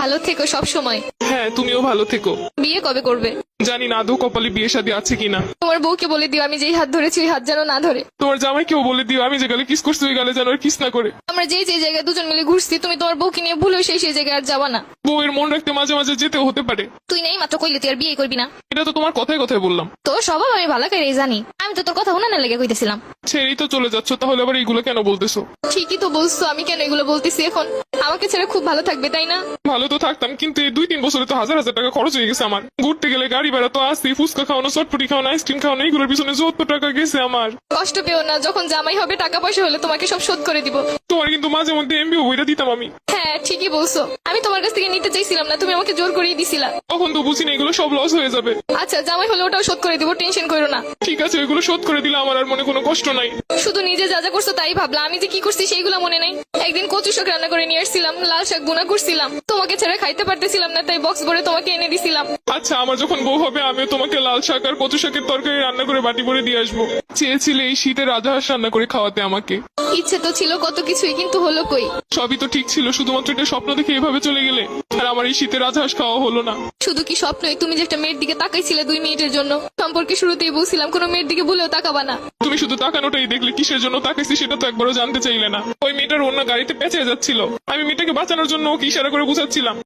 ভালো থেকো সব সময়। হ্যাঁ, তুমিও ভালো থেকো। বিয়ে কবে করবে? জানি না আদৌ কপালে বিয়ে শাদী আছে কিনা। তোমার বউকে বলে দিও আমি যেই হাত ধরেছি ওই হাত যেন না ধরে। তোমার জামাইকেও বলে দিও আমি যে গালে কিস করছি ওই গালে যেন আর কিস না করে। আমরা যেই জায়গায় দুজন মিলে ঘুরছি তুমি তোমার বউকে নিয়ে ভুলেও সেই জায়গায় আর যাবা না। বউয়ের মন রাখতে মাঝে মাঝে যেতেও হতে পারে। তুই নেই মাত্র কইলে তুই আর বিয়ে করবি না। এটা তো তোমার কথায় কথায় বললাম। তোর স্বভাব আমি ভালো করে জানি, আমি তো তোর কথা শোনা না লেগে কইতেছিলাম। ছেড়েই তো চলে যাচ্ছ, তাহলে আবার এইগুলো কেন বলতেছো? ঠিকই তো বলছো, আমি কেন এগুলো বলতেছি এখন? আমাকে ছেড়ে খুব ভালো থাকবে তাই না? ভালো তো থাকতাম, কিন্তু এই 2-3 বছরে তো হাজার হাজার টাকা খরচ হয়ে গেছে আমার। ঘুরতে গেলে গাড়ি ভাড়া তো আসছে, ফুচকা খাওয়ানো, চটপটি খাওয়ানো, আইসক্রিম খাওয়ানো, এইগুলোর পিছনে যত টাকা গেছে আমার। কষ্ট পেও না, যখন জামাই হবে টাকা পয়সা হলে তোমাকে সব শোধ করে দিব। তোমার কিন্তু মাঝে মধ্যে এমবিও বইটা দিতাম আমি। হ্যাঁ ঠিকই বলছো, আমি তোমার কাছ থেকে নিতে চাইছিলাম না, তুমি আমাকে জোর করিয়ে দিছিলা। তখন তো বুঝি না এগুলো সব লস হয়ে যাবে। আচ্ছা জামাই হলে ওটাও শোধ করে দিব, টেনশন করো না। ঠিক আছে, ওইগুলো শোধ করে দিলে আমার আর মনে কোনো কষ্ট নাই। শুধু নিজে যা যা করছো তাই ভাবলা, আমি যে কি করছি সেইগুলো মনে নাই। একদিন কচু শাক রান্না করে নিয়ে আসছিলাম, লাল শাক বোনা করছিলাম, তোমাকে ছেড়ে খাইতে পারতেছিলাম না তাই বক্স ভরে তোমাকে এনে দিছিলাম। আচ্ছা, আমার যখন বউ হবে আমিও তোমাকে লাল শাক আর কচু শাকের তরকারি রান্না করে বাটি ভরে দিয়ে আসবো। চেয়েছিলে এই শীতে রাজহাঁস রান্না করে খাওয়াতে আমাকে। ইচ্ছে তো ছিল কত কিছুই, কিন্তু হলো কই? সবই তো ঠিক ছিল, শুধুমাত্র একটা স্বপ্ন দেখে এভাবে চলে গেলে। আর আমার এই শীতে রাজহাঁস খাওয়া হলো না। শুধু কি স্বপ্নই? তুমি যে একটা মেয়ের দিকে তাকাইছিলে 2 মিনিটের জন্য, সম্পর্কে শুরুতেই বলছিলাম কোনো মেয়ের দিকে ভুলেও তাকাবা না। তুমি শুধু তাকানোটাই দেখলে, কিসের জন্য তাকাইছি সেটা তো একবারও জানতে চাইলে না। ওই মেয়েটার অন্য গাড়িতে পেঁচে যাচ্ছিল, আমি মেয়েটাকে বাঁচানোর জন্য ওকে ইশারা করে বুঝাচ্ছিলাম।